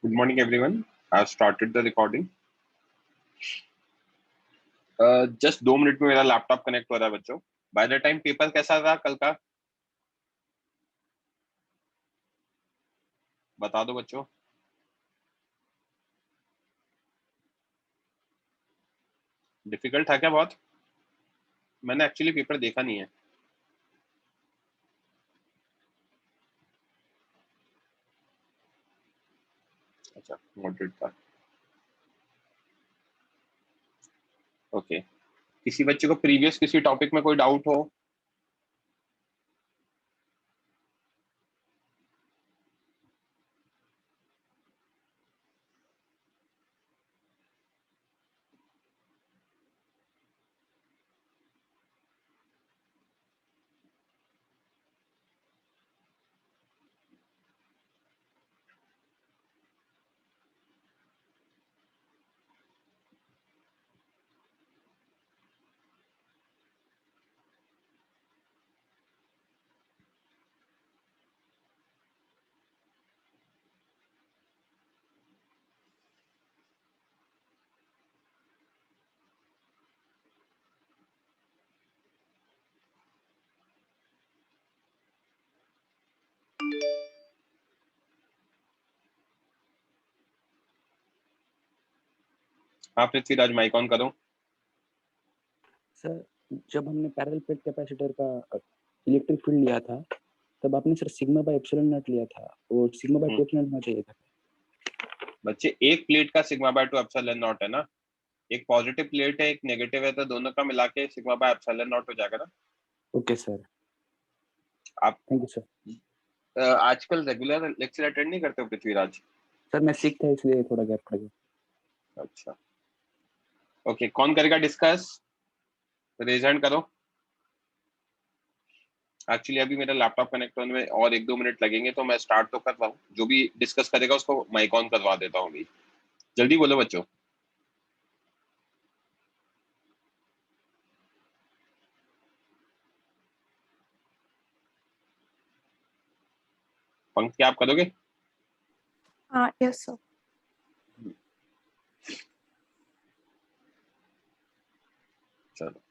Good morning, everyone. I've started the recording. Just 2 minute में मेरा laptop connect हो रहा है बच्चों. By the time पेपर कैसा रहा कल का बता दो बच्चों. डिफिकल्ट था क्या बहुत? मैंने एक्चुअली पेपर देखा नहीं है. अच्छा, मॉडरेट था. ओके. किसी बच्चे को प्रीवियस किसी टॉपिक में कोई डाउट हो? हाँ पृथ्वीराज, माइक ऑन करो. सर, जब हमने पैरेलल प्लेट कैपेसिटर का इलेक्ट्रिक फील्ड लिया था तब आपने sir sigma by epsilon not लिया था और सिग्मा बाय 2 एप्सिलॉन नॉट चाहिए था. बच्चे एक प्लेट का सिग्मा बाय 2 एप्सिलॉन नॉट है ना. एक पॉजिटिव प्लेट है, एक नेगेटिव है, तो दोनों का मिला के सिग्मा बाय एप्सिलॉन नॉट हो जाएगा ना. ओके सर, आप थैंक यू सर. आजकल रेगुलर लेक्चर अटेंड नहीं करते हो पृथ्वीराज? सर मैं सीखता है इसलिए थोड़ा गैप पड़ गया. अच्छा. ओके, कौन करेगा डिस्कस? रेज हैंड करो. एक्चुअली अभी मेरा लैपटॉप कनेक्ट होने में और 1-2 मिनट लगेंगे, तो मैं स्टार्ट तो कर रहा हूँ. जो भी डिस्कस करेगा उसको माइक ऑन करवा देता हूँ अभी. जल्दी बोलो बच्चों. पंक्ति आप करोगे? हाँ, यस सर. चलो.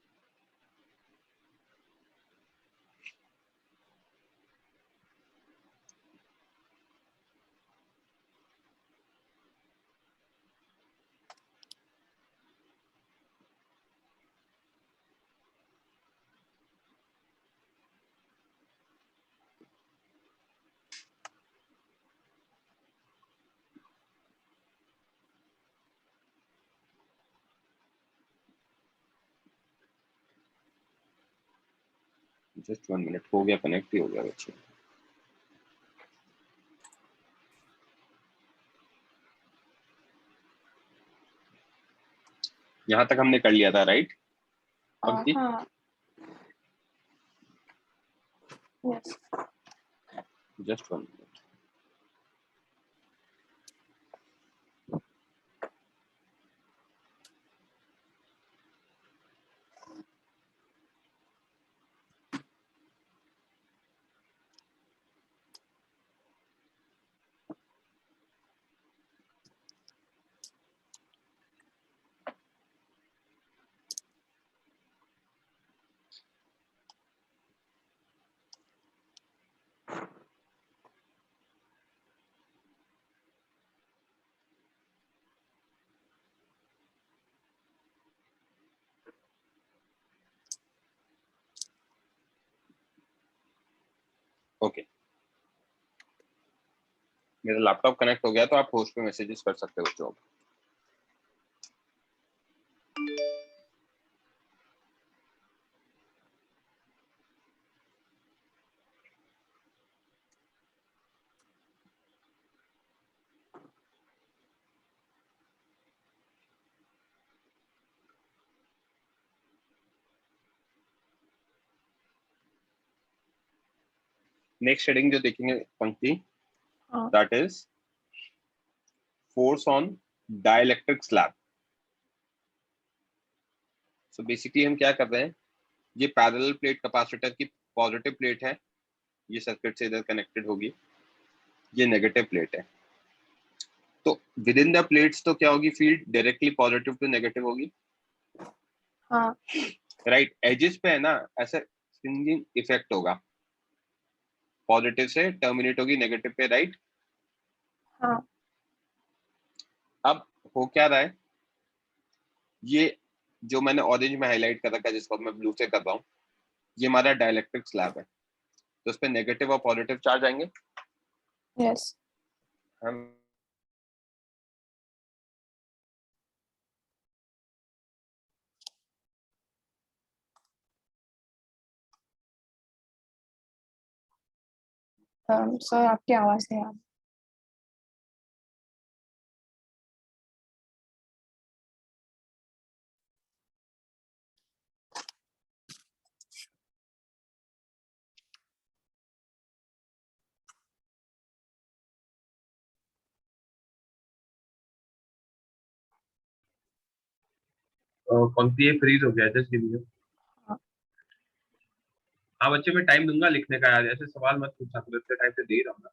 Just 1 minute. हो गया, कनेक्ट ही हो गया बच्चे. यहाँ तक हमने कर लिया था, राइट पंक्ति? हाँ, यस. Just 1 minute. ओके, मेरा लैपटॉप कनेक्ट हो गया, तो आप होस्ट पे मैसेजेस कर सकते हो बच्चों. नेक्स्ट हेडिंग जो देखेंगे पंक्ति, हाँ. That is force on dielectric slab. So basically हम क्या कर रहे हैं, ये पैरेलल प्लेट कैपेसिटर की पॉजिटिव प्लेट है, ये सर्किट से इधर कनेक्टेड होगी. ये नेगेटिव प्लेट है. तो विद इन द प्लेट्स तो क्या होगी, field directly positive to negative होगी, हाँ राइट। एजेस पे है ना ऐसे फ्रिंजिंग इफेक्ट होगा, पॉजिटिव से टर्मिनेट होगी नेगेटिव पे, राइट। हाँ अब हो क्या रहा है, ये जो मैंने ऑरेंज में हाईलाइट कर रखा है जिसको मैं ब्लू से कर रहा हूँ, ये हमारा डाइलेक्ट्रिक स्लैब है, तो उस पे नेगेटिव और पॉजिटिव चार्ज आएंगे। यस हम सर आपकी आवाज नहीं आ रही। पंक्ति ये फ्रीज हो गया, जस्ट गिव मी। हाँ हाँ बच्चे, मैं टाइम दूंगा लिखने का यार, ऐसे सवाल मत पूछा करो, इतने टाइम से दे ही रहा हूँ ना।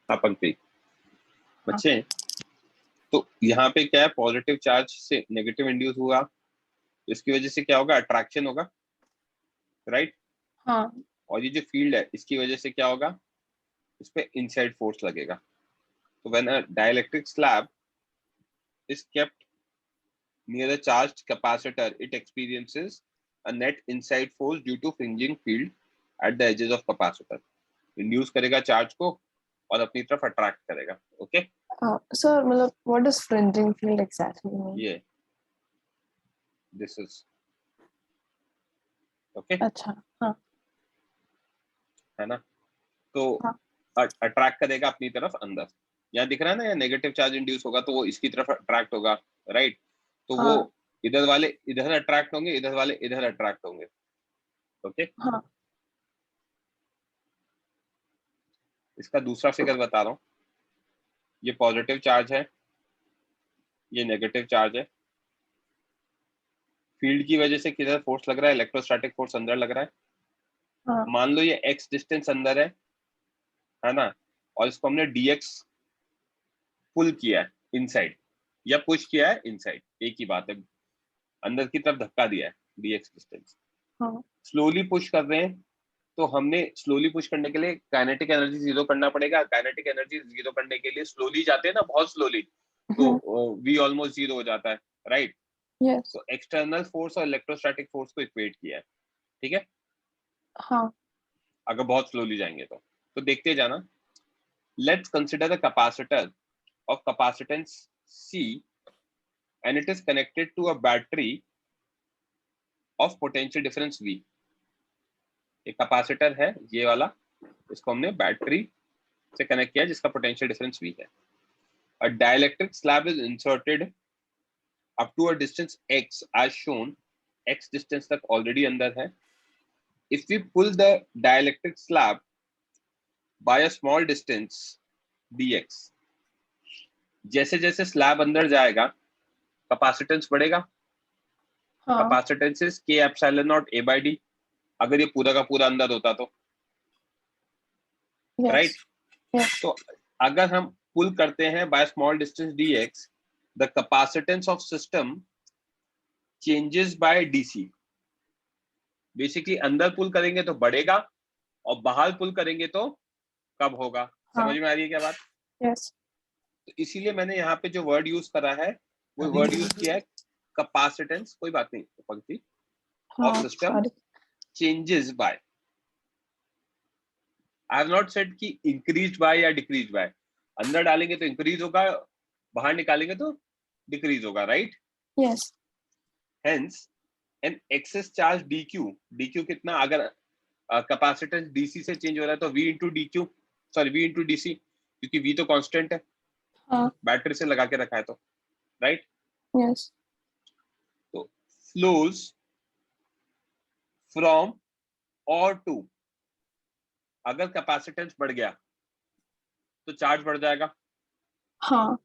हाँ पंक्ति बच्चे, तो यहाँ पे क्या है, पॉजिटिव चार्ज से नेगेटिव इंड्यूस हुआ, इसकी वजह से क्या होगा, अट्रैक्शन होगा, राइट। हाँ और ये जो फील्ड है इसकी वजह से क्या होगा, इस पे इनसाइड फोर्स लगेगा। तो when a dielectric slab is kept near a charged capacitor, it experiences a net inside force due to fringing field at the edges of capacitor. Induce करेगा चार्ज को और अपनी तरफ अट्रैक्ट करेगा, ओके। सर मतलब what does fringing field exactly mean? ये this is okay, अच्छा हाँ है ना। तो हाँ अट्रैक्ट करेगा अपनी तरफ अंदर, यहाँ दिख रहा है ना, या नेगेटिव चार्ज इंड्यूस होगा तो वो इसकी तरफ अट्रैक्ट होगा, राइट। तो वो हाँ इधर वाले इधर अट्रैक्ट होंगे, इधर वाले इधर अट्रैक्ट होंगे, ओके। हाँ इसका दूसरा फिगर बता रहा हूँ, ये पॉजिटिव चार्ज है, ये नेगेटिव चार्ज है। फील्ड की वजह से किधर फोर्स लग रहा है, इलेक्ट्रोस्टैटिक फोर्स अंदर लग रहा है। हाँ मान लो ये x डिस्टेंस अंदर है ना, और इसको हमने dx पुल किया है इनसाइड या पुश किया है इनसाइड, एक ही बात है, अंदर की तरफ धक्का दिया है dx डिस्टेंस। हाँ स्लोली पुश कर रहे हैं, तो हमने स्लोली पुश करने के लिए काइनेटिक एनर्जी जीरो करना पड़ेगा। काइनेटिक एनर्जी जीरो करने के लिए स्लोली जाते हैं ना, बहुत स्लोली, तो v ऑलमोस्ट जीरो हो जाता है, राइट। यस तो एक्सटर्नल फोर्स और इलेक्ट्रोस्टैटिक फोर्स को इक्वेट किया है, ठीक है, हाँ अगर बहुत स्लोली जाएंगे तो देखते जाना। Let's consider the capacitor of capacitance C and it is connected to a battery of potential difference V। एक कैपेसिटर है ये वाला, इसको हमने बैटरी से कनेक्ट किया जिसका पोटेंशियल डिफरेंस V है। A dielectric slab is inserted up to a distance x as shown, x distance तक ऑलरेडी अंदर है। If we pull the dielectric slab by a small distance dx, जैसे जैसे slab अंदर जाएगा कैपेसिटेंस बढ़ेगा। हाँ capacitance is k epsilon not a by d, अगर ये पूरा का पूरा अंदर होता तो, यस राइट। यस तो अगर हम पुल करते हैं by small distance dx, the capacitance of system changes by dc, basically अंदर पुल करेंगे तो बढ़ेगा और बाहर पुल करेंगे तो कब होगा। समझ में आ रही है क्या बात? Yes. तो इसीलिए मैंने यहाँ पे जो वर्ड यूज करा है वो वर्ड यूज किया है कैपेसिटेंस, कोई बात नहीं पंक्ति, of system Sorry. Changes by. I have not said कि इंक्रीज बाय या डिक्रीज बाय। अंदर डालेंगे तो इंक्रीज होगा, बाहर निकालेंगे तो डिक्रीज होगा, right? Yes. Hence an excess charge dq कितना, अगर कैपेसिटेंस डीसी से चेंज हो रहा है तो v into dq, sorry v into DC, क्योंकि v तो कांस्टेंट है, हाँ. बैटरी से लगा के रखा है तो, राइट? Yes. तो फ्लोज फ्रॉम और टू, अगर कैपेसिटेंस बढ़ गया तो चार्ज बढ़ जाएगा, हाँ.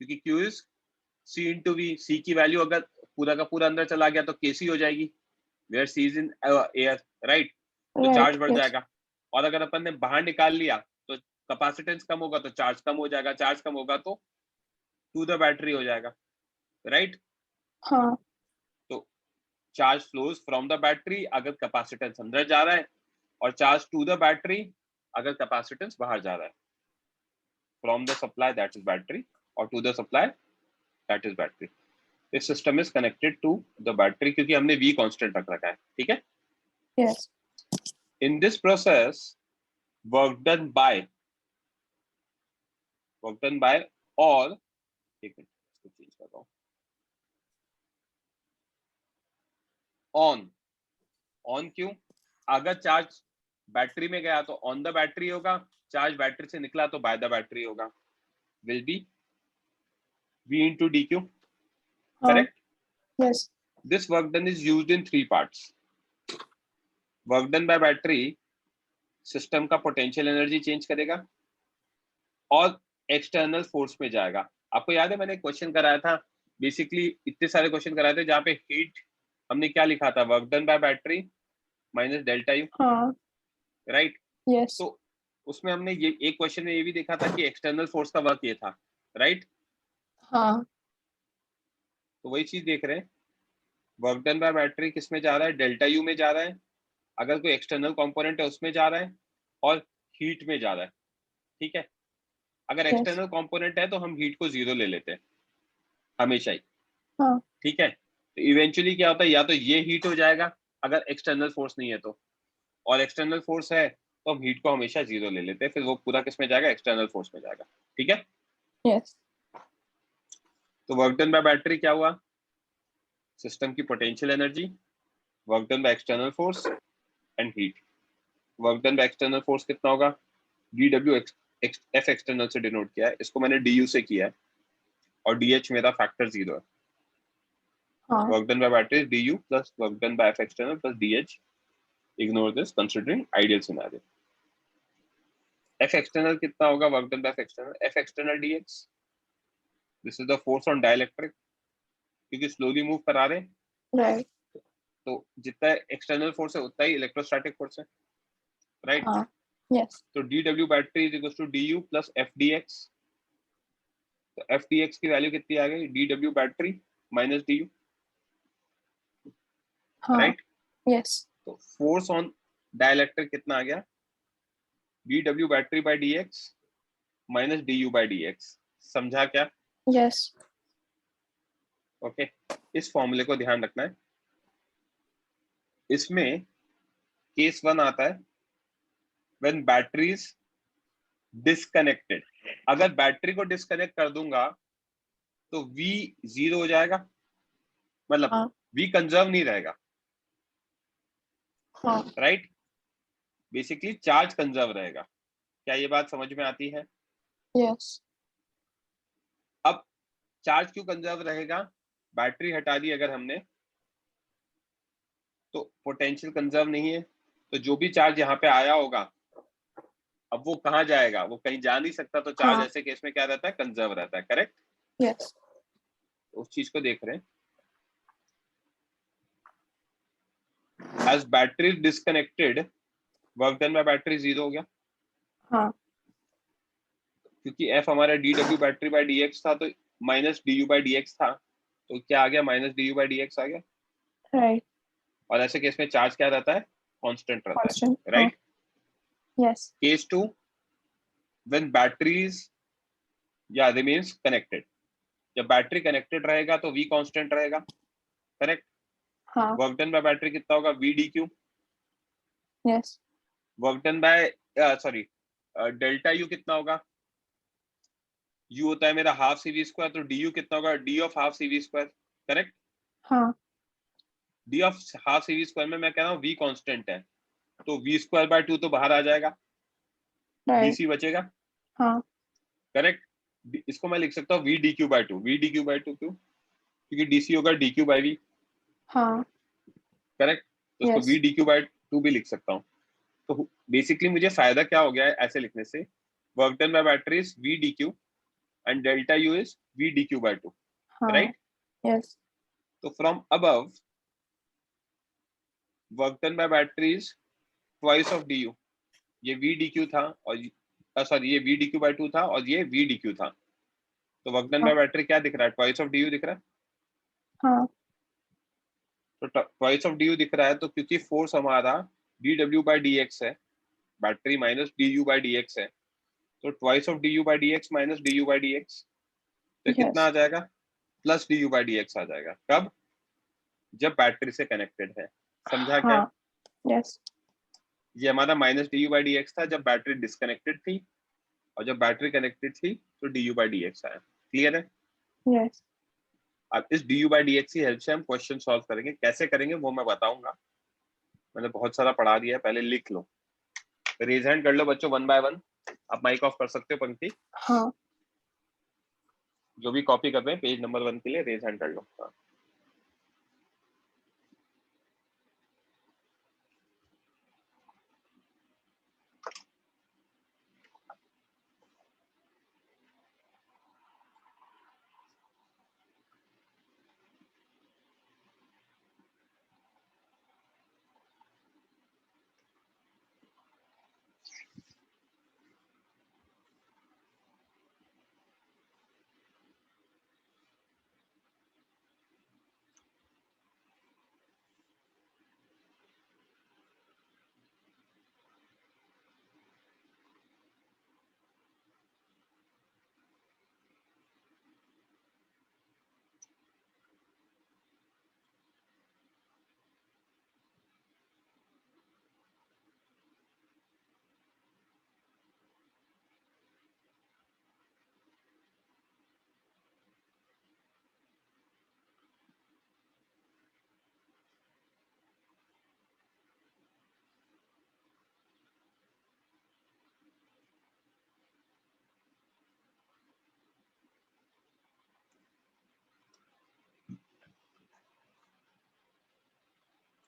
क्योंकि Q is C into V. C की वैल्यू अगर पूरा का पूरा अंदर चला गया तो KC हो जाएगी, where C is in air, right? तो Right. चार्ज बढ़ Yes. जाएगा। और अगर अपन ने बाहर निकाल लिया तो कैपेसिटेंस कम होगा तो चार्ज कम हो जाएगा, चार्ज कम होगा तो टू द बैटरी हो जाएगा, राइट? हाँ. तो charge flows from the battery अगर कैपेसिटेंस अंदर जा रहा है, और चार्ज टू द बैटरी अगर कैपेसिटेंस बाहर जा रहा है। From the supply that is battery और to the supply that is battery. This system is connected to the battery क्योंकि हमने V कांस्टेंट रख रखा है, ठीक है? Yes. In this process, work done by और एक मिनट इसको चेंज करता हूँ, ऑन क्यों? अगर चार्ज बैटरी में गया तो ऑन द बैटरी होगा, चार्ज बैटरी से निकला तो बाय द बैटरी होगा, will be V into dq, correct? Yes. This work done is used in 3 parts. Work done by battery system का पोटेंशियल एनर्जी चेंज करेगा और एक्सटर्नल फोर्स में जाएगा। आपको याद है मैंने क्वेश्चन कराया था, बेसिकली इतने सारे क्वेश्चन कराए थे जहाँ पे हीट हमने क्या लिखा था, work done by battery minus delta U, हाँ. राइट? Yes. तो उसमें हमने ये एक क्वेश्चन में ये भी देखा था कि एक्सटर्नल फोर्स का वर्क ये था, राइट? हाँ. तो वही चीज देख रहे हैं, वर्क डन बाय बैटरी किस में जा रहा है, डेल्टा यू में जा रहा है, अगर कोई एक्सटर्नल कंपोनेंट है उसमें जा रहा है, और हीट में जा रहा है, ठीक है? अगर Yes. एक्सटर्नल कंपोनेंट है तो हम हीट को 0 ले लेते हैं हमेशा ही, हाँ. ठीक है? तो इवेंचुअली क्या होता है, या तो ये हीट हो जाएगा अगर एक्सटर्नल फोर्स नहीं है तो, और एक्सटर्नल फोर्स है तो हम हीट को हमेशा 0 ले लेते हैं, फिर वो पूरा किस में जाएगा, एक्सटर्नल फोर्स में जाएगा, ठीक है? Yes. तो वर्क डन बाय बैटरी क्या हुआ, सिस्टम की potential energy, work done by external force and heat. Work done by external force कितना होगा, dw f एक्सटर्नल से डिनोट किया है, इसको मैंने du से किया है, और dh मेरा फैक्टर 0 है। हाँ. Work done by battery is du plus work done by f external plus dh. Ignore this considering ideal scenario. F external कितना होगा, work done by f external, f external dx. This is the force on dielectric, क्योंकि slowly move करा रहे हैं, Right. तो जितना external force है उतना ही इलेक्ट्रोस्टैटिक फोर्स है, राइट? हाँ. Yes. तो dw battery is equal to du plus f dx। तो f dx की वैल्यू कितनी आ गई, dw बैटरी माइनस du, हाँ. राइट? Yes. तो फोर्स ऑन डाइलेक्ट्रिक कितना आ गया, dw battery by dx minus du by dx। समझा क्या? Yes. ओके, इस फॉर्मूले को ध्यान रखना है। इसमें केस 1 आता है व्हेन बैटरी इज डिस्कनेक्टेड। अगर बैटरी को डिस्कनेक्ट कर दूंगा तो V 0 हो जाएगा, मतलब हाँ. V कंजर्व नहीं रहेगा, हाँ. राइट? बेसिकली चार्ज कंजर्व रहेगा। क्या ये बात समझ में आती है? Yes. अब चार्ज क्यों कंजर्व रहेगा, बैटरी हटा दी अगर हमने तो पोटेंशियल कंजर्व नहीं है, तो जो भी चार्ज यहाँ पे आया होगा अब वो कहाँ जाएगा, वो कहीं जा नहीं सकता, तो चार्ज हाँ. ऐसे केस में क्या रहता है, कंजर्व रहता है, करेक्ट? Yes. उस चीज को देख रहे हैं। As battery disconnected, work done by battery 0 हो गया, हाँ. क्योंकि F हमारा dw बैटरी बाय dx था, तो माइनस du बाय dx था, तो क्या आ गया, माइनस du बाय dx आ गया। Right. और ऐसे केस में चार्ज क्या रहता है, कांस्टेंट रहता Constant. है, right. Yes. Case 2, when batteries या रिमेन्स कनेक्टेड, जब बैटरी कनेक्टेड रहेगा तो V कांस्टेंट रहेगा, करेक्ट। हाँ. वर्क डन बाय बैटरी कितना होगा, V dq। Yes. Work done bye sorry delta U कितना होगा, U होता है मेरा हाफ CV स्क्वायर, तो du कितना होगा, d of half CV square, correct. हाँ. d of half CV square में मैं कह रहा हूँ V कांस्टेंट है, तो V स्क्वायर बाय 2 तो बाहर आ जाएगा, Right. dc बचेगा, हाँ. करेक्ट। इसको मैं लिख सकता हूँ V dq by 2, V dq by 2 क्यों, क्योंकि dc होगा dq बाय V, हाँ. करेक्ट। तो इसको Yes. V dq बाय 2 भी लिख सकता हूँ। तो बेसिकली मुझे फायदा क्या हो गया है ऐसे लिखने से, work done by battery is V dq and delta U is V dq by 2, हाँ. right? Yes. So from above, work done by battery is twice of du. ये V dq था और सॉरी ये V dq by 2 था और ये V dq था, तो वर्क डन बाय बैटरी क्या दिख रहा है, twice of du दिख रहा है। हाँ. तो twice of du दिख रहा है, तो क्योंकि फोर्स हमारा dw by dx है, battery minus du by dx है, तो twice of du by dx minus du by dx, तो कितना आ Yes. जाएगा, प्लस du by dx आ जाएगा। कब, जब बैटरी से कनेक्टेड है, समझा क्या। हाँ. Yes. ये हमारा minus D U by D x था जब बैटरी डिस्कनेक्टेड थी, और जब बैटरी कनेक्टेड थी तो D U by D x आया। क्लियर है। Yes. अब इस D U by D x की हेल्प से हम क्वेश्चन सॉल्व करेंगे, कैसे करेंगे वो मैं बताऊंगा, मैंने बहुत सारा पढ़ा दिया है, पहले लिख लो, रेज हैंड कर लो बच्चों वन बाय वन। आप माइक ऑफ कर सकते हो पंक्ति, हाँ. जो भी कॉपी कर रहे हैं पेज नंबर 1 के लिए रेज हैंड कर लो। हाँ।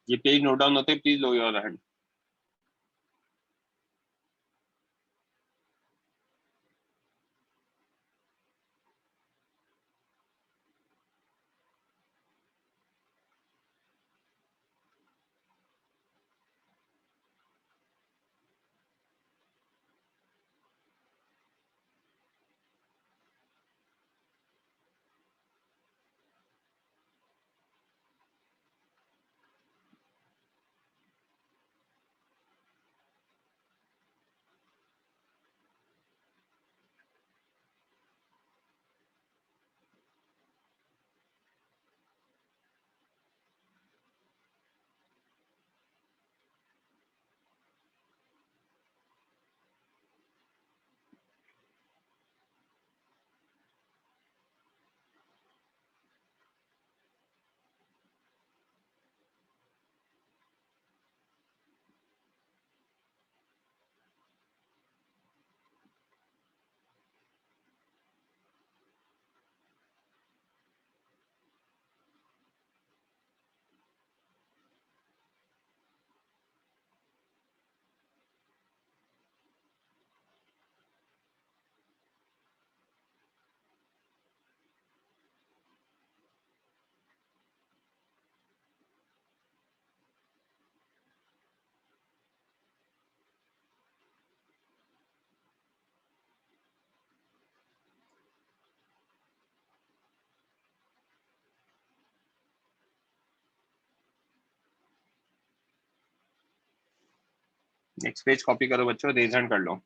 ये पेज नोट डाउन होते please lower your hand. Next page copy करो बच्चों, रेज हैंड कर लो।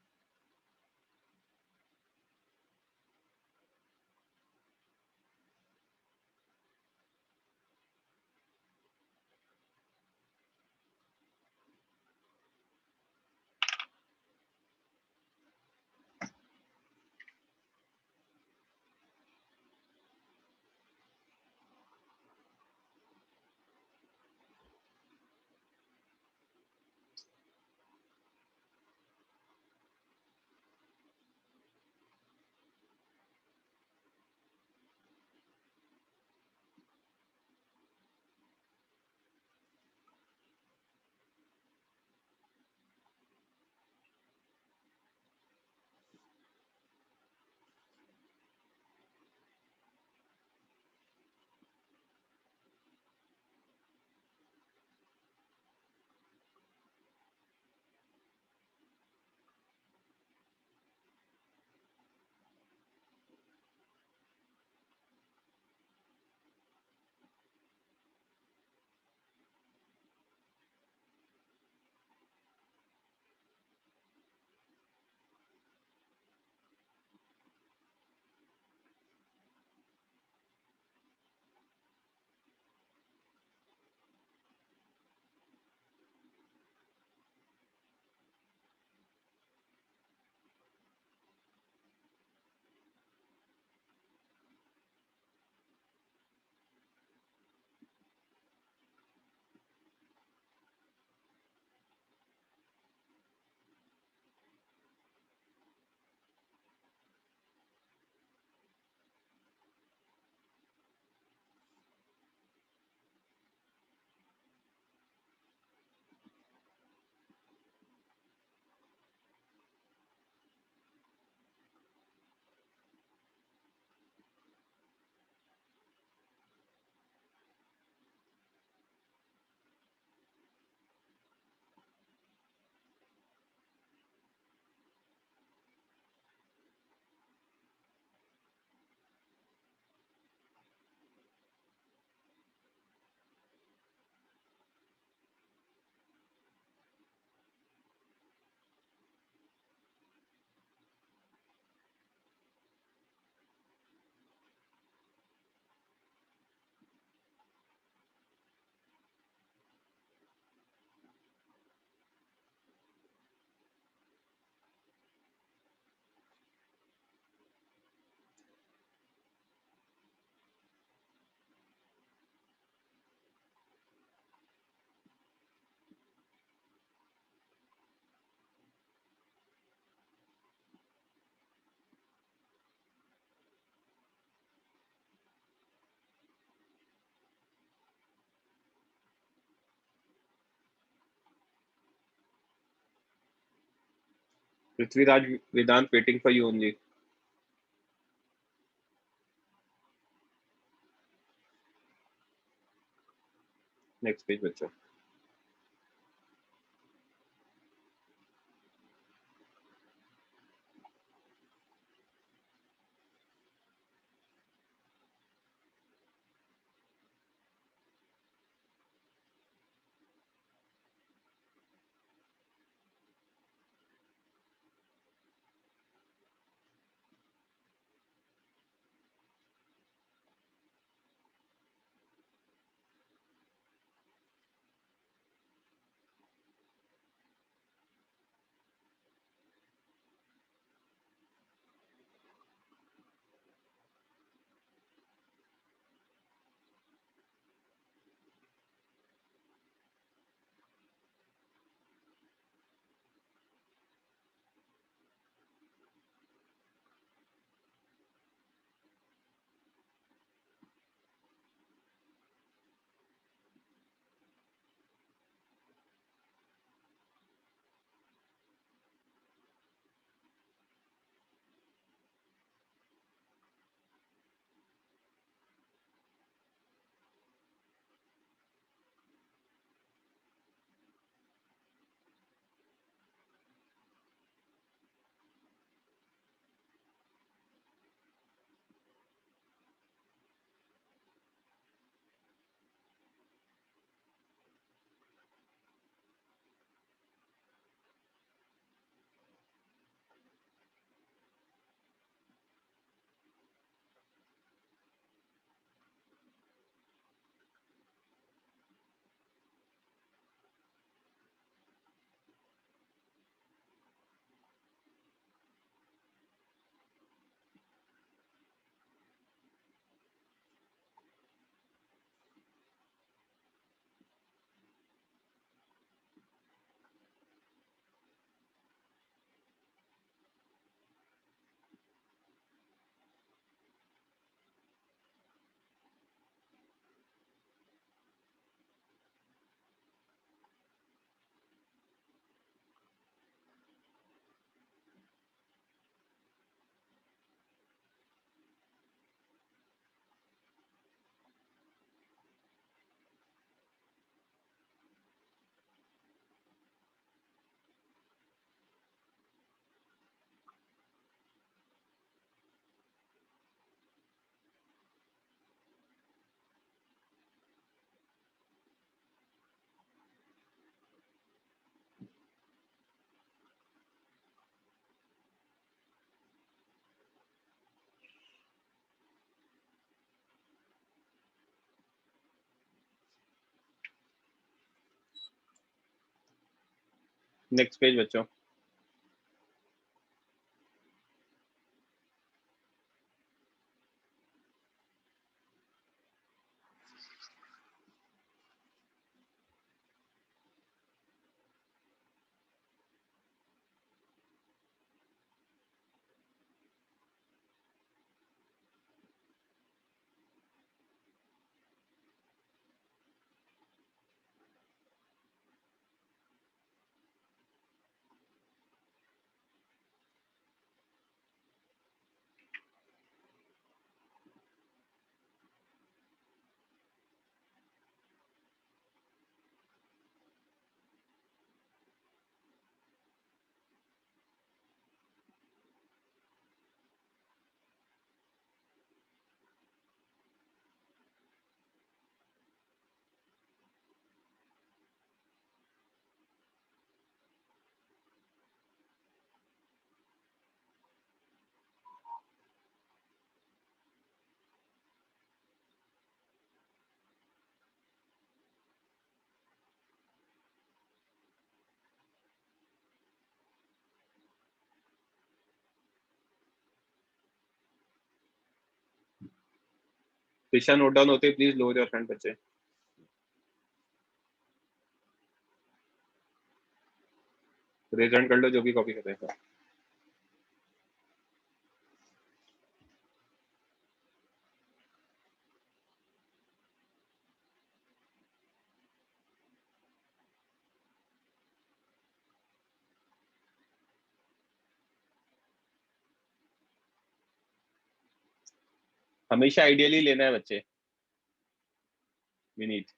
Prithviraj Vedant waiting for you only. Next page बच्चों। नेक्स्ट पेज बच्चों। दिशा नोट डाउन होते प्लीज लोअर योर हैंड बच्चे। रेज हैंड कर लो जो भी कॉपी कर रहे हैं। हमेशा आइडियली लेना है बच्चे, विनीत।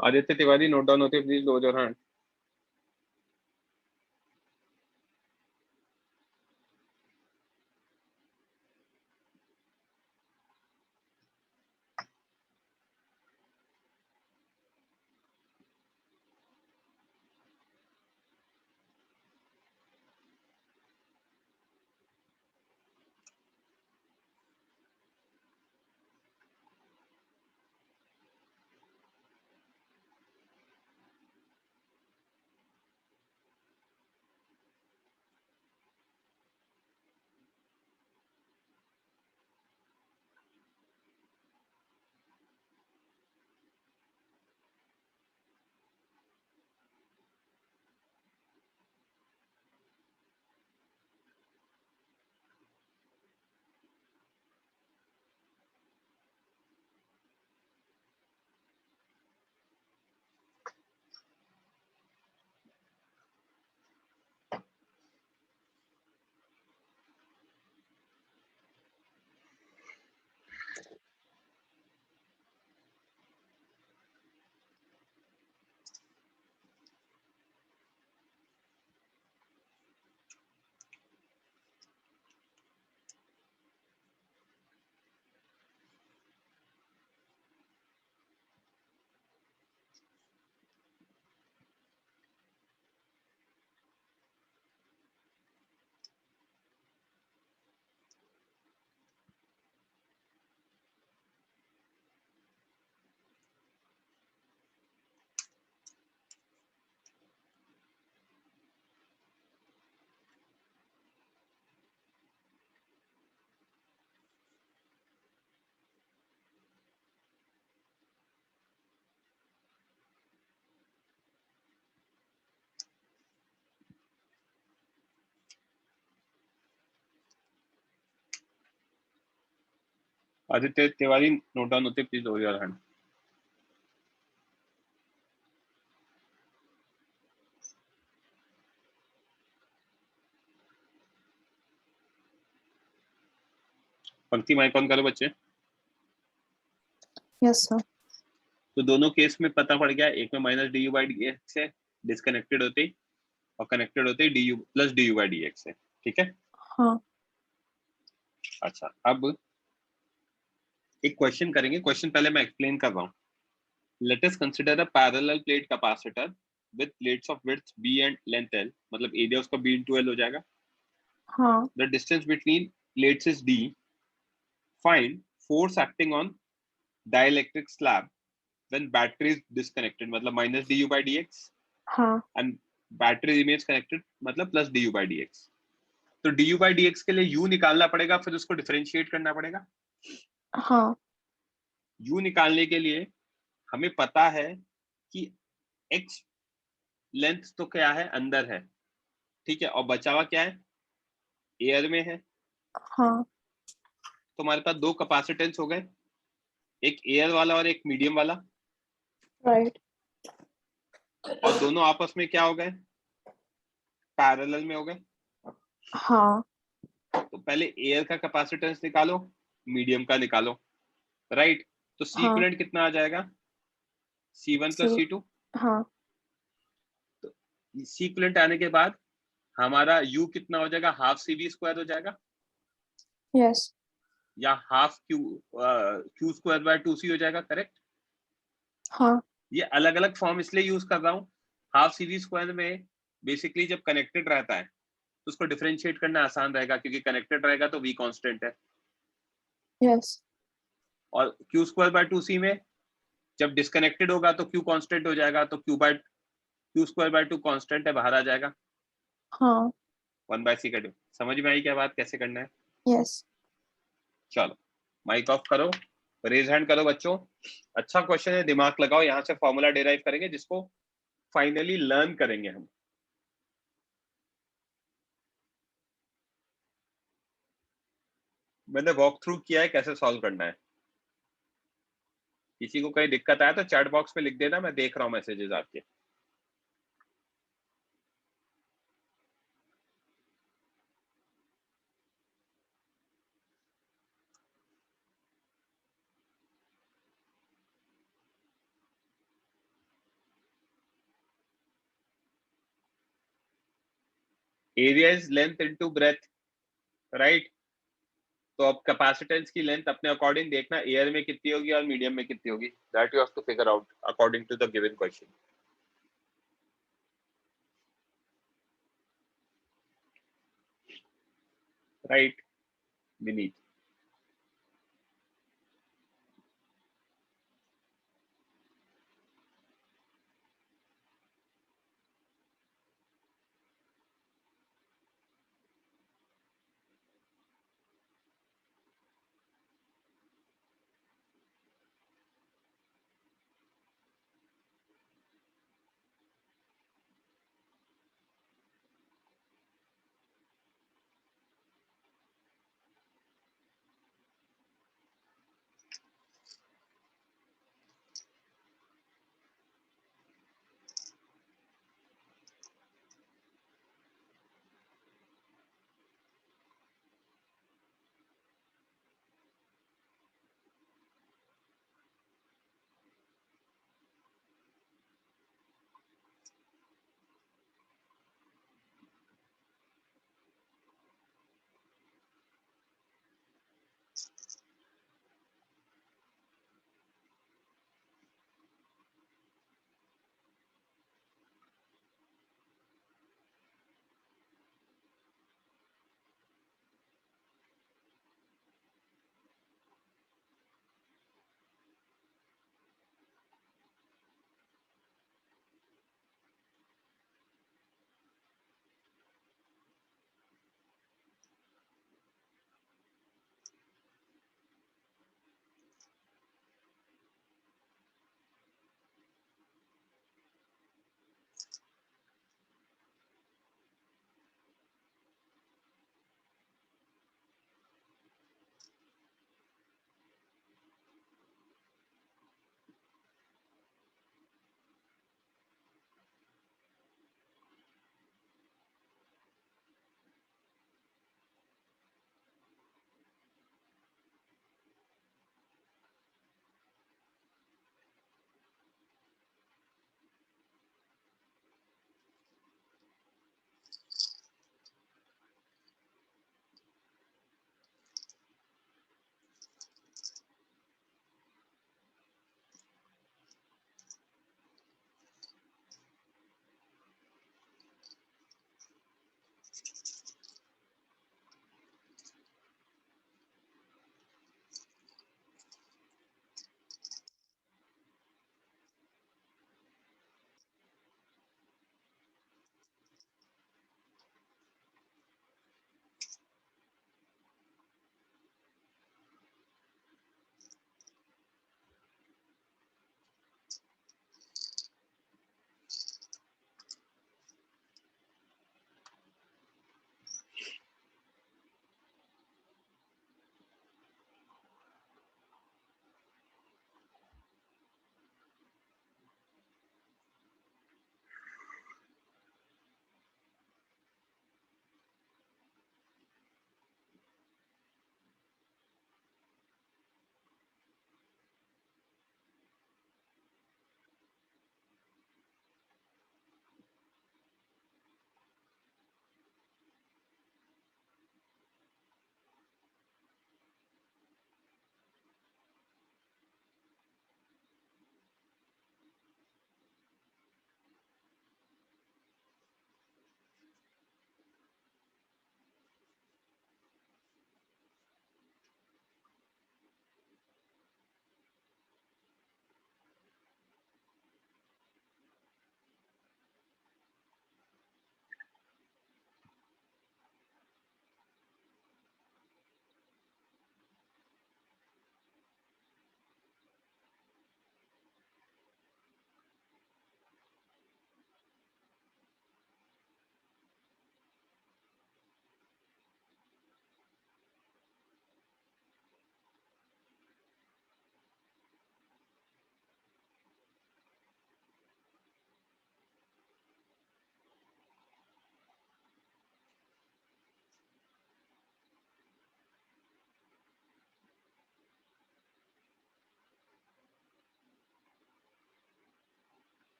आदित्य तिवारी नोट डाउन होते please lower your hand. Aditya Tiwari note down होते प्लीज लोअर योर हैंड। पंक्ति माइक ऑन करो बच्चे। Yes, sir. तो दोनों केस में पता पड़ गया, एक में minus D U by D X है डिस्कनेक्टेड होते ही, और कनेक्टेड होते ही D U plus D U by D X है। ठीक है। हाँ. अच्छा, अब एक क्वेश्चन करेंगे। क्वेश्चन पहले मैं एक्सप्लेन कर रहा हूँ। Let us consider a parallel plate capacitor with plates of width b and length l, मतलब एरिया उसका b into l हो जाएगा। हाँ. The distance between plates is d। Find force acting on dielectric slab when battery is disconnected, मतलब minus du by dx, हाँ. and battery remains connected, मतलब plus du by dx। तो du by dx के लिए u निकालना पड़ेगा, फिर उसको डिफरेंशिएट करना पड़ेगा। हाँ. u निकालने के लिए हमें पता है कि x लेंथ तो क्या है, अंदर है, ठीक है, और बचा हुआ क्या है, एयर में है। हाँ. तो हमारे पास दो कैपेसिटेंस हो गए, एक एयर वाला और एक मीडियम वाला, Right. और दोनों आपस में क्या हो गए, पैरेलल में हो गए। हाँ. तो पहले एयर का कैपेसिटेंस निकालो, मीडियम का निकालो, राइट। तो सी हाँ. इक्विवेलेंट कितना आ जाएगा, C1 प्लस C. C2। हाँ. तो सी इक्विवेलेंट आने के बाद हमारा U कितना हो जाएगा, हाफ CV स्क्वायर हो जाएगा, Yes. या half Q square by 2C हो जाएगा, करेक्ट। हाँ. ये अलग अलग फॉर्म इसलिए यूज कर रहा हूँ, हाफ CV स्क्वायर में बेसिकली जब कनेक्टेड रहता है तो उसको डिफरेंशिएट करना आसान रहेगा, क्योंकि कनेक्टेड रहेगा तो V कांस्टेंट है। Yes. और Q स्क्वायर बाय 2C में जब डिस्कनेक्टेड होगा तो Q कांस्टेंट हो जाएगा, तो Q स्क्वायर बाय 2 कांस्टेंट है, बाहर आ जाएगा, हाँ. 1/c का डिफ। समझ में आई क्या बात, कैसे करना है। Yes. चलो माइक ऑफ करो, रेज हैंड करो बच्चों। अच्छा क्वेश्चन है, दिमाग लगाओ, यहाँ से फॉर्मूला डिराइव करेंगे जिसको फाइनली लर्न करेंगे हम। मैंने वॉक थ्रू किया है कैसे सॉल्व करना है। किसी को कहीं दिक्कत आया तो चैट बॉक्स में लिख देना, मैं देख रहा हूँ मैसेजेस आपके। Area is length into breadth, right. तो अब कैपेसिटेंस की लेंथ अपने अकॉर्डिंग देखना, एयर में कितनी होगी और मीडियम में कितनी होगी, that you have to figure out according to the given question, right Vineet.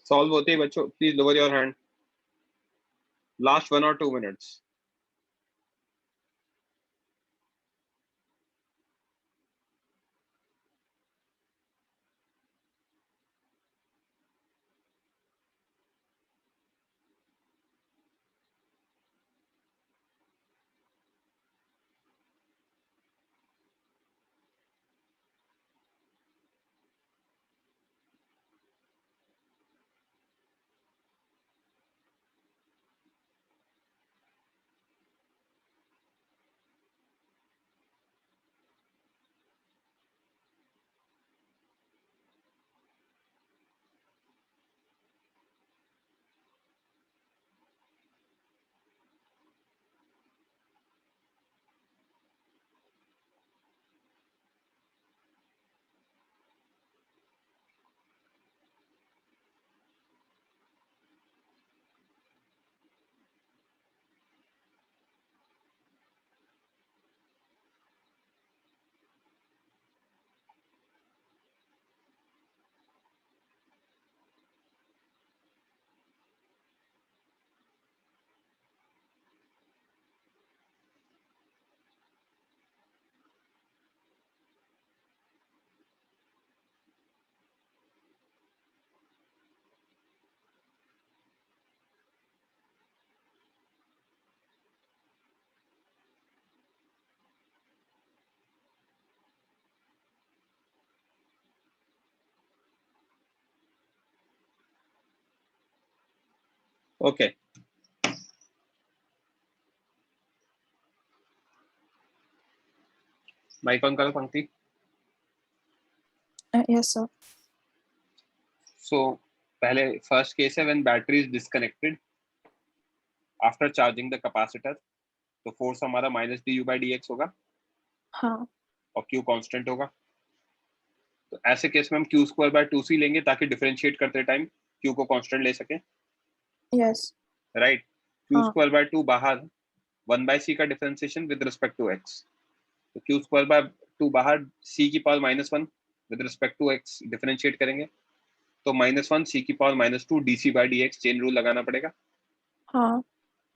Solve होते ही बच्चों please lower your hand, last 1 or 2 minutes. Okay. Mike on करो पंक्ति. Yes, sir. So पहले फर्स्ट केस है when battery is disconnected after charging the capacitor, तो force हमारा minus du/dx होगा हाँ. और q कांस्टेंट होगा. तो ऐसे केस में हम q²/2c लेंगे ताकि डिफरेंशिएट करते टाइम q को कांस्टेंट ले सके. Yes. राइट. हाँ. q²/2 बाहर 1/c का differentiation with respect to x. तो q²/2 बाहर c की power -1 with respect to x differentiate करेंगे तो -1 c की पावर -2 dc/dx चेन रूल लगाना पड़ेगा. हाँ.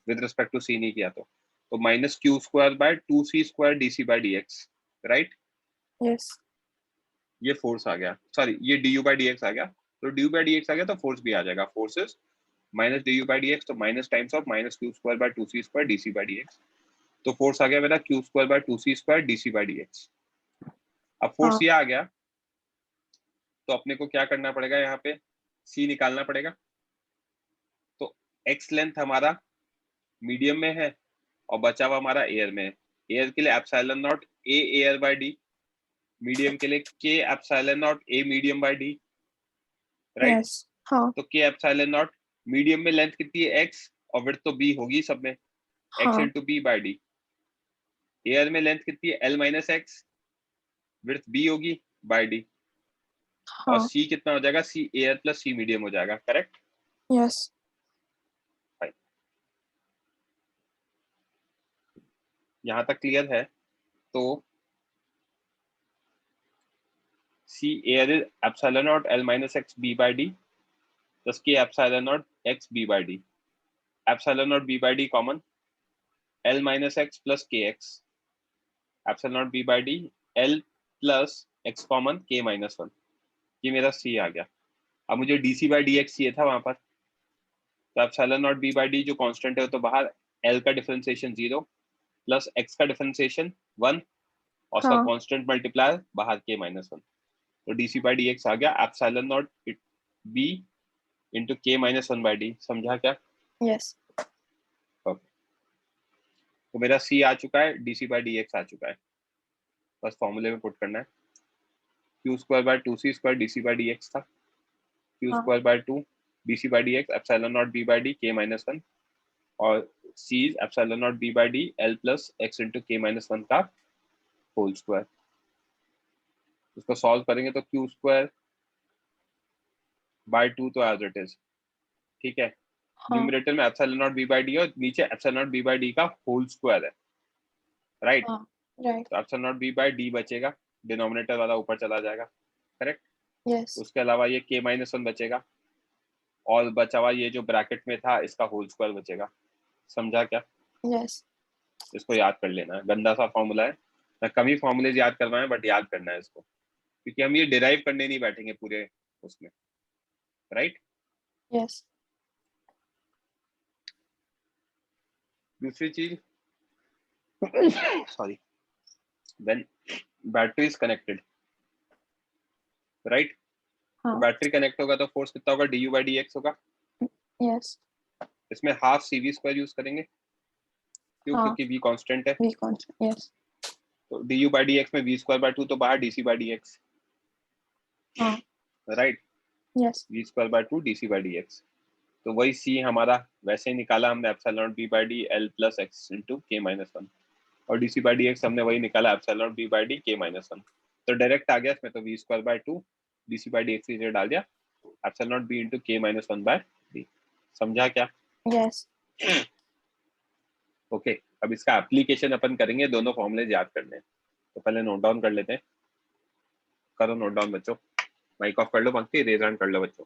विद रिस्पेक्ट टू c नहीं किया तो -q²/2c² dc/dx. राइट. Yes. ये फोर्स आ गया, सॉरी ये du/dx आ गया. तो du/dx आ गया तो फोर्स भी आ जाएगा. फोर्सेस माइनस du/dx तो minus times of -q²/2c² dc/dx. तो फोर्स आ गया मेरा q²/2c² dc/dx. अब फोर्स हाँ. ये आ गया तो अपने को क्या करना पड़ेगा, यहाँ पे c निकालना पड़ेगा. तो x लेंथ हमारा मीडियम में है और बचा हुआ हमारा एयर में है. एयर के लिए epsilon not a air by d, medium के लिए k epsilon not a medium by d. Right. Yes. हाँ. तो k एप्सिलॉन नॉट मीडियम में लेंथ कितनी है x और विड्थ तो b होगी सब में, x हाँ. Into b by d. Air में लेंथ कितनी है l - x, विड्थ b होगी बाय d. और हाँ. c कितना हो जाएगा, c air plus c medium हो जाएगा. करेक्ट. Yes. यहाँ तक क्लियर है. तो c air is epsilon naught l - x b by d plus k epsilon naught x b by d. epsilon naught b by d common, l - x plus kx. epsilon naught b by d l plus x common k - 1. ये मेरा c आ गया. अब मुझे dc/dx चाहिए था वहां पर. तो epsilon naught b by d जो कांस्टेंट है तो बाहर l का डिफरेंशिएशन 0 प्लस x का डिफरेंशिएशन 1 और उसका हाँ. कांस्टेंट मल्टीप्लाई बाहर k - 1. तो dc/dx आ गया epsilon naught b into k - 1 by d. समझा क्या? Yes. ओके. तो मेरा c आ चुका है, dc/dx आ चुका है. बस फॉर्मूले में पुट करना है. q²/2c² dc/dx था. q²/2 dc/dx epsilon naught b by d k - 1 और c is epsilon naught b by d l plus x into k - 1 का होल स्क्वायर. इसको सॉल्व करेंगे तो q²/2 तो एज इट इज. ठीक है. हाँ. न्यूमरेटर में epsilon naught b by d और नीचे epsilon naught b by d का होल स्क्वायर है. राइट. हाँ. Right. तो epsilon naught b by d बचेगा, डिनोमिनेटर वाला ऊपर चला जाएगा. करेक्ट. Yes. उसके अलावा ये k - 1 बचेगा और बचा हुआ ये जो ब्रैकेट में था इसका होल स्क्वायर बचेगा। समझा क्या? Yes. इसको याद कर लेना है, गंदा सा फॉर्मूला है, मैं कम ही फॉर्मूलेज याद करवाए बट याद करना है इसको, क्योंकि हम ये डिराइव करने नहीं बैठेंगे पूरे उसमें, राइट? Yes. दूसरी चीज sorry, when battery is connected, right? तो हाँ. बैटरी कनेक्ट होगा तो फोर्स कितना होगा? du by dx होगा। Yes. इसमें हाफ cv स्क्वायर यूज करेंगे, क्यों? हाँ. क्योंकि v कांस्टेंट है। V constant. Yes. तो du by dx में v स्क्वायर बाय 2, तो बाहर dc by dx, हाँ. Right? Yes. v square by 2 dc by dx, तो वही c हमारा वैसे ही निकाला हमने, epsilon b by d l plus x into k minus 1, और dc by dx हमने वही निकाला, epsilon b by d k minus 1, तो डायरेक्ट आ गया इसमें, तो v square by 2 dc by dx की जगह डाल दिया epsilon b into k minus 1 by d। समझा क्या? Yes. ओके, अब इसका एप्लीकेशन अपन करेंगे, दोनों फॉर्मूले याद करने हैं, तो पहले नोट डाउन कर लेते हैं। करो नोट डाउन बच्चों, माइक ऑफ कर लो, पंक्ति रेज हैंड कर लो बच्चों।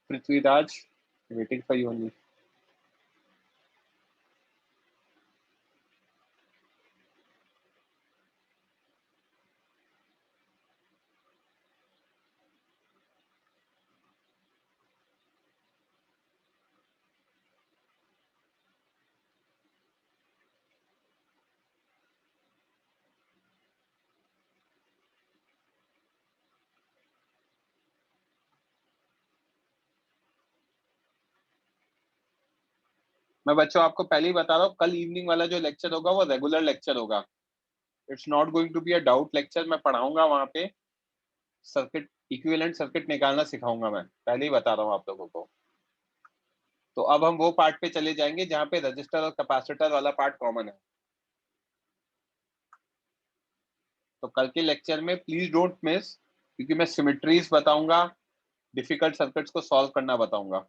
Prithviraj, waiting for you only. मैं बच्चों आपको पहले ही बता रहा हूँ, कल इवनिंग वाला जो लेक्चर होगा वो रेगुलर लेक्चर होगा, it's not going to be a doubt lecture. मैं पढ़ाऊंगा वहां पे, सर्किट इक्विवेलेंट सर्किट निकालना सिखाऊंगा, मैं पहले ही बता रहा हूँ आप लोगों को। तो अब हम वो पार्ट पे चले जाएंगे जहाँ पे रजिस्टर और कैपेसिटर वाला पार्ट कॉमन है। तो कल के लेक्चर में प्लीज डोंट मिस, क्योंकि मैं सिमेट्रीज बताऊंगा, डिफिकल्ट सर्किट्स को सॉल्व करना बताऊंगा।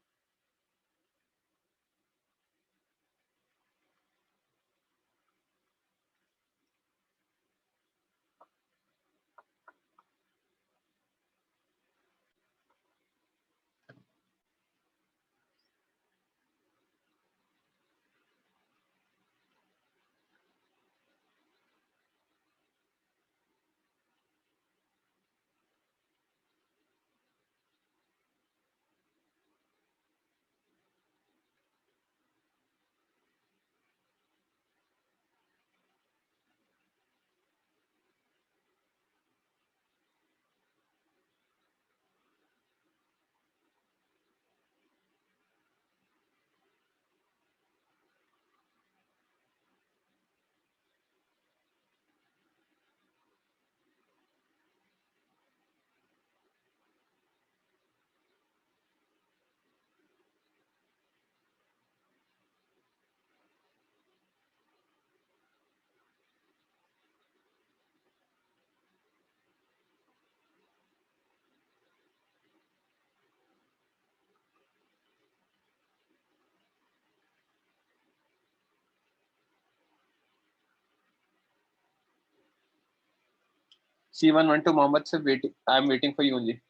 C112 मोहम्मद से waiting, I am waiting for you only.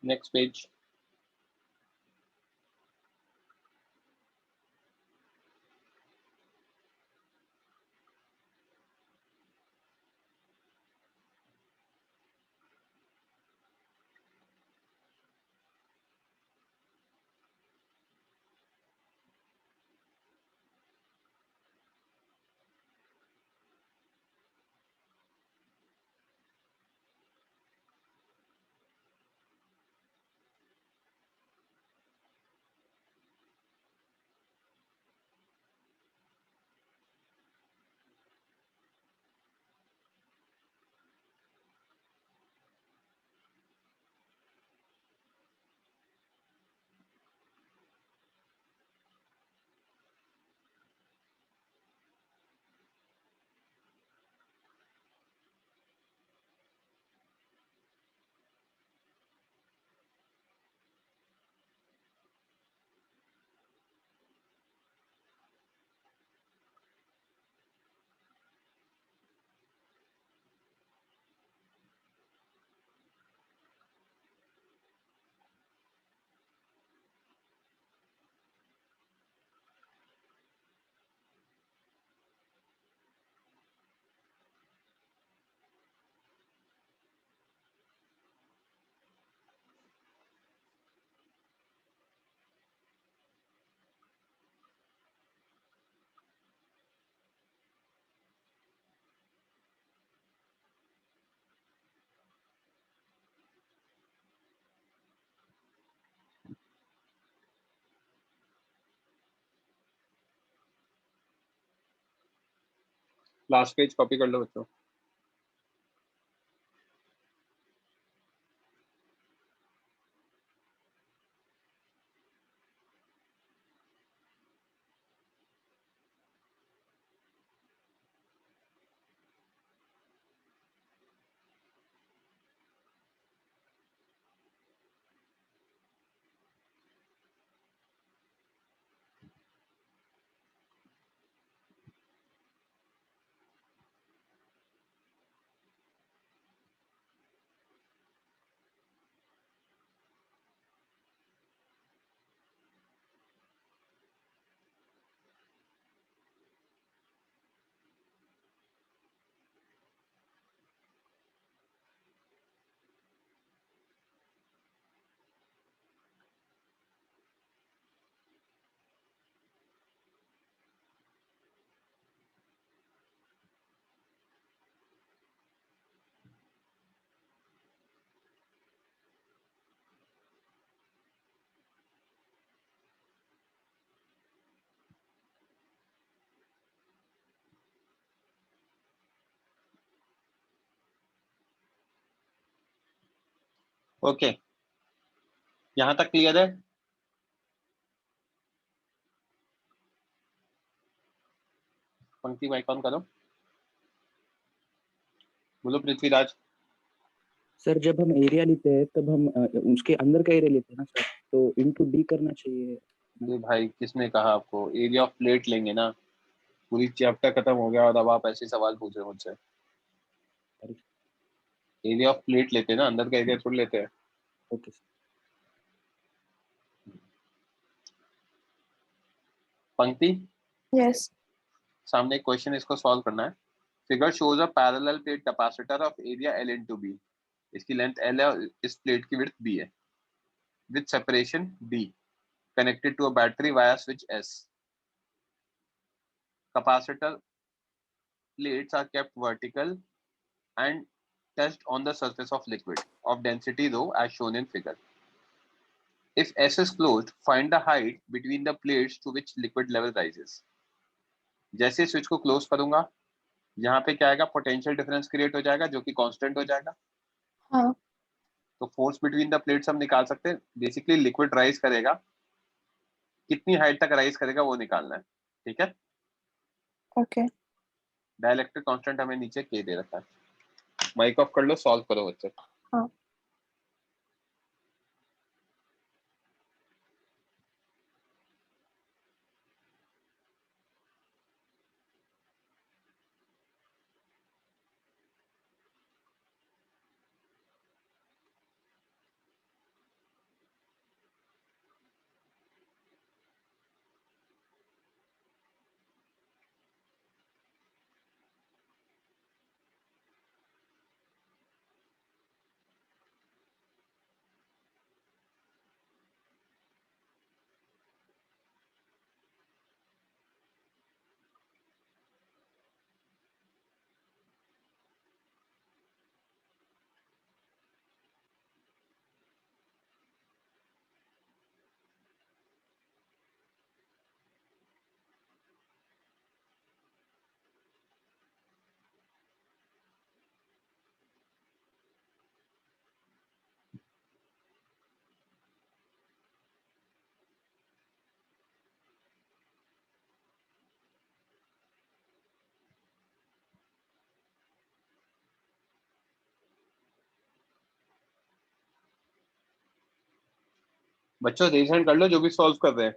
Next page. Last page copy कर लो बच्चों। ओके, यहाँ तक क्लियर है? पंक्ति माइक ऑन करो, बोलो पृथ्वीराज। सर जब हम एरिया लेते हैं तब हम उसके अंदर का एरिया लेते हैं ना सर, तो इनटू डी करना चाहिए। ये भाई किसने कहा आपको? एरिया ऑफ प्लेट लेंगे ना, पूरी चैप्टर खत्म हो गया और अब आप ऐसे सवाल पूछ रहे हो मुझसे। अरे एरिया ऑफ प्लेट लेते हैं ना, अंदर का एरिया थोड़ी लेते हैं। Okay sir. पंक्ति, Yes. सामने एक क्वेश्चन, इसको सॉल्व करना है। Figure shows a parallel plate capacitor of area L into B। इसकी लेंथ L है और इस प्लेट की विड्थ B है, with separation D, connected to a battery via switch S. Capacitor plates are kept vertical and touched on the surface of liquid of density rho as shown in figure. If S is closed, find the height between the plates to which liquid level rises. जैसे switch को close करूंगा, यहाँ पे क्या आएगा? Potential difference create हो जाएगा जो कि कांस्टेंट हो जाएगा। हाँ. तो फोर्स बिटवीन द प्लेट्स हम निकाल सकते हैं। बेसिकली लिक्विड राइज करेगा, कितनी हाइट तक राइज करेगा वो निकालना है। ठीक है, Okay. डाइलेक्ट्रिक कांस्टेंट हमें नीचे के दे रखा है। माइक ऑफ कर लो, सॉल्व करो बच्चे। हाँ. बच्चों रेज हैंड कर लो जो भी सॉल्व कर रहे हैं।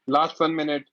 Last 1 minute.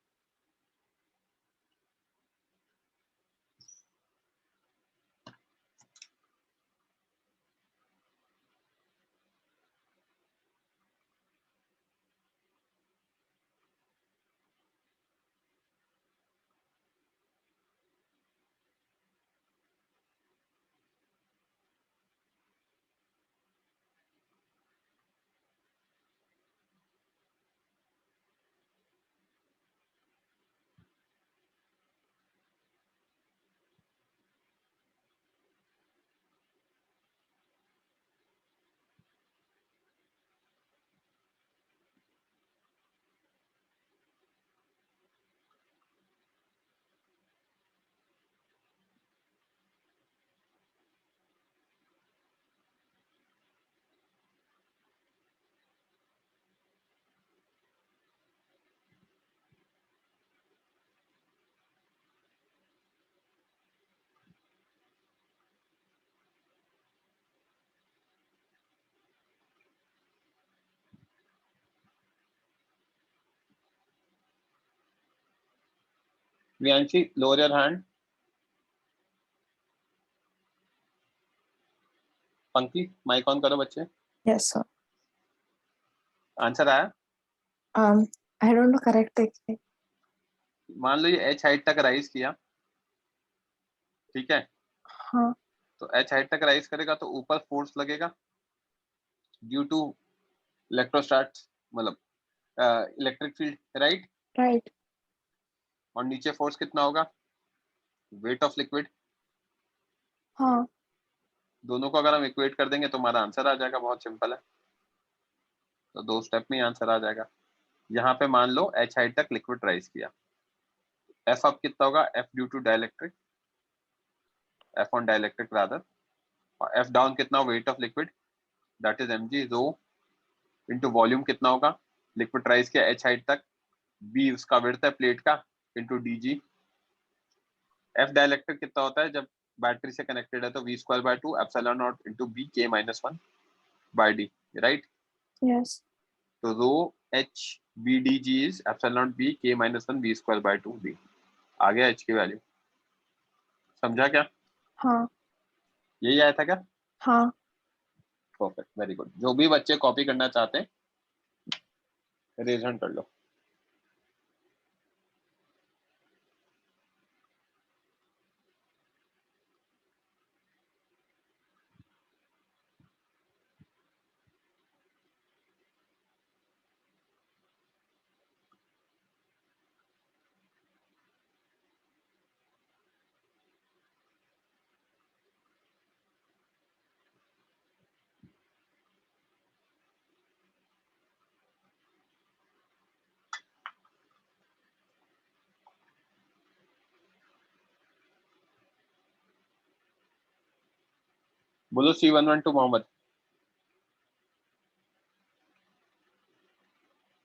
Priyanshi, lower your hand. Pankti, mike on करो बच्चे. Yes, sir. आंसर आया. I don't know correct thing. मान लो ये h हाइट तक राइज किया, ठीक है. हाँ. तो h हाइट तक राइज करेगा तो ऊपर फोर्स लगेगा ड्यू टू इलेक्ट्रोस्टैट, मतलब इलेक्ट्रिक फील्ड, राइट. Right. और नीचे फोर्स कितना होगा? Wait of liquid. हाँ. दोनों को अगर हम इक्वेट कर देंगे तो हमारा आंसर आ जाएगा. बहुत सिंपल है. तो 2 स्टेप में आंसर आ जाएगा. यहाँ पे मान लो h हाइट तक लिक्विड राइज किया, f अब कितना होगा? f due to dielectric, f on dielectric rather, और f डाउन कितना? Weight of liquid, that is mg rho into volume कितना होगा? लिक्विड राइज किया h हाइट तक, b उसका विड्थ है प्लेट का, इनटू dg. f डाइलेक्ट्रिक कितना होता है जब बैटरी से कनेक्टेड है? तो v²/2 epsilon not into b k-1/d, right. Yes. तो रो h b dg is epsilon b k-1 v²/2 d. आ गया h की वैल्यू. समझा क्या? हाँ. यही आया था क्या? हाँ. Perfect, very good. जो भी बच्चे कॉपी करना चाहते हैं रेज हैंड कर लो. बोलो C112 मोहम्मद.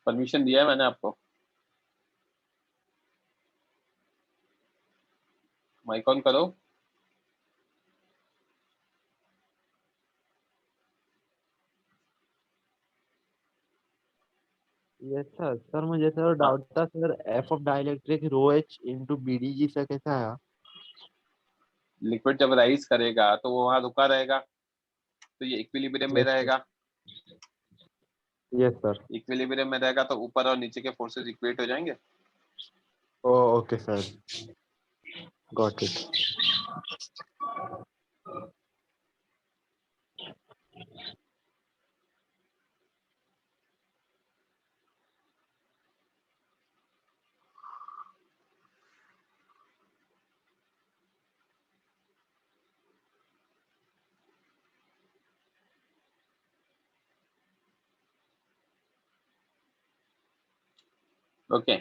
परमिशन दिया है मैंने आपको. माइक ऑन करो. Yes sir. सर मुझे सर डाउट था sir, F of dielectric rho H into B D G sir कैसा आया? लिक्विड जब राइज करेगा तो वो वहां रुका रहेगा, तो ये इक्विलिब्रियम में रहेगा. Yes sir. इक्विलिब्रियम में रहेगा तो ऊपर और नीचे के फोर्सेस इक्वेट हो जाएंगे. Oh okay sir, got it. Okay,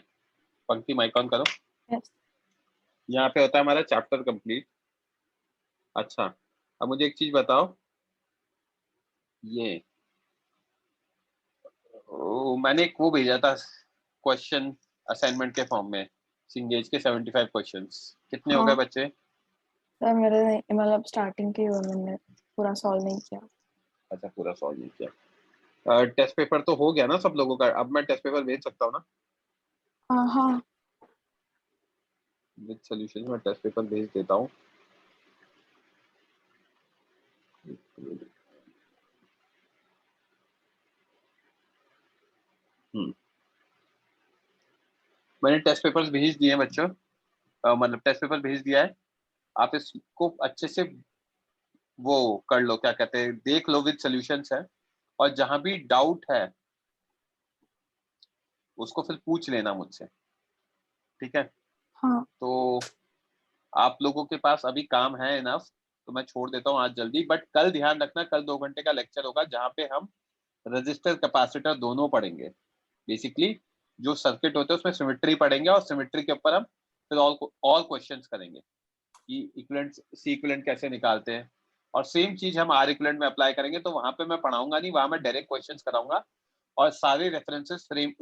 Pankti mike on करो. Yes. यहाँ पे होता है हमारा चैप्टर कंप्लीट. अच्छा, अब मुझे एक चीज बताओ. ये मैंने एक वो भेजा था क्वेश्चन असाइनमेंट के फॉर्म में, सिंगेज के 75 क्वेश्चंस. कितने हो गए हाँ. बच्चे? सर मेरे मतलब स्टार्टिंग की हुआ, मैंने पूरा सॉल्व नहीं किया. अच्छा, पूरा सॉल्व नहीं किया. टेस्ट पेपर तो हो गया ना सब लोगों का? अब मैं टेस्ट पेपर भेज सकता हूँ ना? हाँ विद सॉल्यूशन में टेस्ट पेपर भेज देता हूँ। मैंने टेस्ट पेपर्स भेज दिए हैं बच्चों, मतलब टेस्ट पेपर भेज दिया है। आप इसको अच्छे से वो कर लो, क्या कहते हैं, देख लो विद सॉल्यूशंस है, और जहां भी डाउट है उसको फिर पूछ लेना मुझसे, ठीक है। हाँ तो आप लोगों के पास अभी काम है इनफ, तो मैं छोड़ देता हूँ आज जल्दी। बट कल ध्यान रखना, कल 2 घंटे का लेक्चर होगा जहाँ पे हम रजिस्टर कैपेसिटर दोनों पढ़ेंगे। बेसिकली जो सर्किट होते हैं उसमें सिमेट्री पढ़ेंगे, और सिमेट्री के ऊपर हम फिर ऑल क्वेश्चंस करेंगे कि इक्विवेलेंट सी इक्विवेलेंट कैसे निकालते हैं, और सेम चीज हम आर इक्विवेलेंट में अप्लाई करेंगे। तो वहां पे मैं पढ़ाऊंगा नहीं, वहां मैं डायरेक्ट क्वेश्चंस कराऊंगा और सारे रेफरेंसेस फ्रेम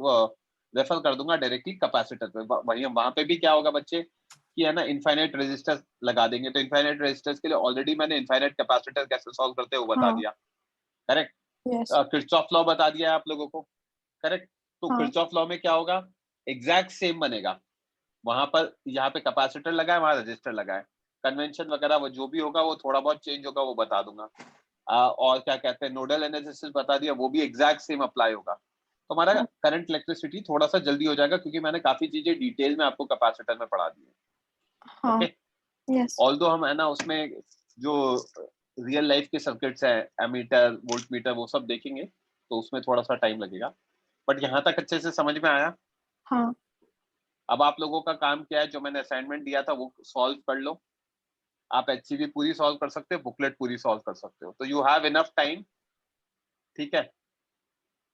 रेफर कर दूंगा डायरेक्टली कैपेसिटर पे। वही वहां पे भी क्या होगा बच्चे कि है ना, इनफाइनाइट रेजिस्टर लगा देंगे। तो इनफाइनाइट रेजिस्टर्स के लिए ऑलरेडी मैंने इनफाइनाइट कैपेसिटर कैसे सॉल्व करते हैं वो बता हाँ दिया, करेक्ट। यस किरचॉफ लॉ बता दिया है आप लोगों को, करेक्ट। तो हाँ किरचॉफ लॉ में क्या होगा, एग्जैक्ट सेम बनेगा। वहां पर यहाँ पे कैपेसिटर लगा है, वहां रजिस्टर लगा है, कन्वेंशन वगैरह वो जो भी होगा वो थोड़ा बहुत चेंज होगा, वो बता दूंगा। और क्या कहते हैं, नोडल एनालिसिस बता दिया, वो भी एग्जैक्ट सेम अप्लाई होगा। तो हमारा करंट इलेक्ट्रिसिटी थोड़ा सा जल्दी हो जाएगा, क्योंकि मैंने काफी चीजें डिटेल में आपको कैपेसिटर में पढ़ा दी है। हाँ ओके, यस ऑल्दो हम है ना उसमें जो रियल लाइफ के सर्किट्स है, एमीटर वोल्ट मीटर वो सब देखेंगे, तो उसमें थोड़ा सा टाइम लगेगा। बट यहाँ तक अच्छे से समझ में आया। हाँ अब आप लोगों का काम क्या है, जो मैंने असाइनमेंट दिया था वो सॉल्व कर लो। आप एचसीवी पूरी सॉल्व कर सकते हो, बुकलेट पूरी सॉल्व कर सकते हो, तो यू हैव इनफ टाइम, ठीक है।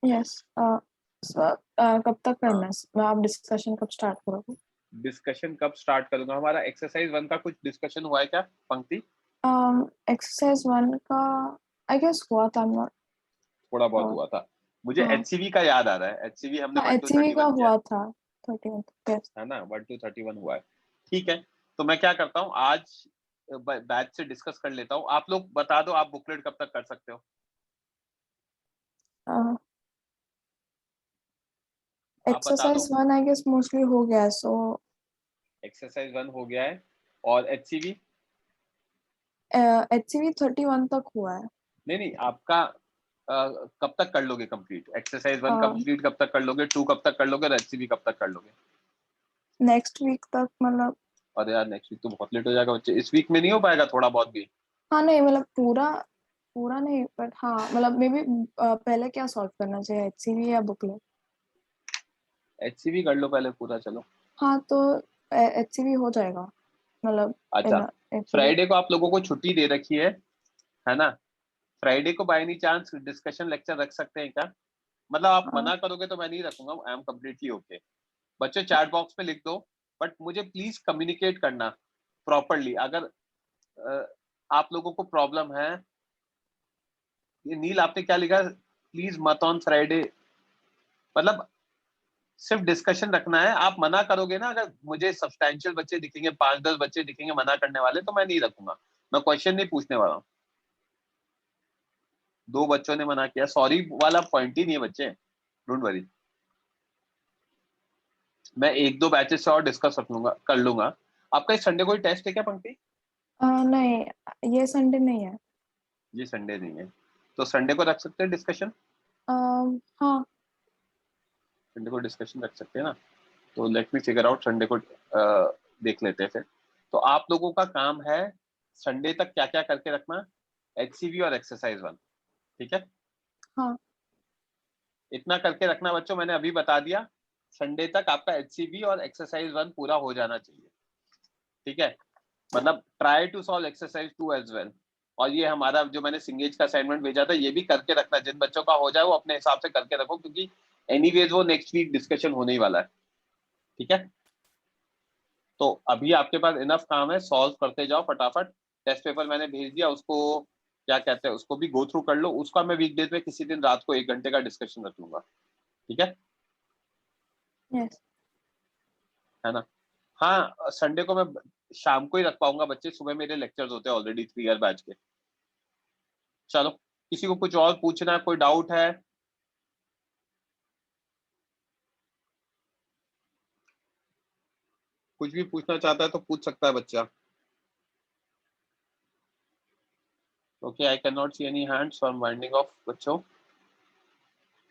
यस कब तक हाँ, करना है, आप डिस्कशन कब स्टार्ट करोगे? डिस्कशन कब स्टार्ट करूंगा, हमारा एक्सरसाइज 1 का कुछ डिस्कशन हुआ है क्या पंक्ति? एक्सरसाइज 1 का आई गेस हुआ था not थोड़ा बहुत sure। हुआ था, मुझे हाँ एचसीवी का याद आ रहा है। एचसीवी हमने हाँ 1 to एचसीवी का 31 किया हुआ था 31 यस। है ना, 1 to 31 हुआ है, ठीक है। तो मैं क्या करता हूँ आज बैच से डिस्कस कर लेता हूँ। आप लोग बता दो आप बुकलेट कब तक कर सकते हो? आप बता एक्सरसाइज दो। 1 आई गेस मोस्टली हो गया है सो एक्सरसाइज 1 हो गया है, और एचसीवी? एचसीवी 31 तक हुआ है। नहीं नहीं, आपका कब तक कर लोगे कंप्लीट? एक्सरसाइज 1 कंप्लीट कब तक कर लोगे, 2 कब तक कर लोगे, और एचसीवी कब तक कर लोगे? नेक्स्ट वीक तक मतलब। और यार नेक्स्ट वीक तो बहुत लेट हो जाएगा बच्चे, इस वीक में नहीं हो पाएगा थोड़ा बहुत भी? हाँ नहीं मतलब पूरा पूरा नहीं बट हाँ मतलब मे बी पहले क्या सॉल्व करना चाहिए एचसीवी या बुकलेट? एचसीवी कर लो पहले पूरा, चलो। हाँ तो एचसीवी हो जाएगा मतलब अच्छा, इन एक वीक। फ्राइडे को आप लोगों को छुट्टी दे रखी है ना? फ्राइडे को by any chance discussion lecture रख सकते हैं क्या? मतलब आप हाँ मना करोगे तो मैं नहीं रखूंगा, आई एम कम्प्लीटली ओके। बच्चों चैट बॉक्स में लिख दो, बट मुझे प्लीज कम्युनिकेट करना प्रॉपरली। अगर आप लोगों को प्रॉब्लम है, ये नील आपने क्या लिखा, प्लीज मत ऑन फ्राइडे, मतलब सिर्फ डिस्कशन रखना है। आप मना करोगे ना, अगर मुझे सब्सटैंशियल बच्चे दिखेंगे, 5-10 बच्चे दिखेंगे मना करने वाले, तो मैं नहीं रखूंगा। मैं क्वेश्चन नहीं पूछने वाला हूँ। 2 बच्चों ने मना किया, सॉरी वाला पॉइंट ही नहीं है बच्चे, डोंट वरी। मैं 1-2 बैचेस से और डिस्कस रख लूंगा, कर लूंगा। आपका इस संडे कोई टेस्ट है क्या पंक्ति? नहीं ये संडे नहीं है। ये संडे नहीं है, तो संडे को रख सकते हैं डिस्कशन। हाँ संडे को डिस्कशन रख सकते हैं ना, तो let me figure out Sunday को देख लेते हैं फिर। तो आप लोगों का काम है संडे तक क्या क्या करके रखना, एचसीवी और एक्सरसाइज 1, ठीक है। हाँ इतना करके रखना बच्चों, मैंने अभी बता दिया। संडे तक आपका एचसीवी और एक्सरसाइज 1 पूरा हो जाना चाहिए, ठीक है। मतलब try to solve exercise 2 as well. और ये हमारा जो मैंने सिंगेज का असाइनमेंट भेजा था, ये भी करके रखना। जिन बच्चों का हो जाए वो अपने हिसाब से करके रखो, क्योंकि एनीवेज वो नेक्स्ट वीक डिस्कशन होने ही वाला है, ठीक है। तो अभी आपके पास इनफ काम है, सॉल्व करते जाओ फटाफट। टेस्ट पेपर मैंने भेज दिया, उसको क्या कहते हैं, उसको भी गो थ्रू कर लो। उसका मैं वीकडेज में किसी दिन रात को 1 घंटे का डिस्कशन रख लूंगा, ठीक है यस है ना। हाँ, संडे को मैं शाम को ही रख पाऊंगा बच्चे, सुबह मेरे लेक्चर्स होते हैं ऑलरेडी 3 ईयर बैच के। चलो, किसी को कुछ और पूछना है, कोई डाउट है? कुछ भी पूछना चाहता है तो पूछ सकता है बच्चा। Okay, I can not see any hands for winding of बच्चों।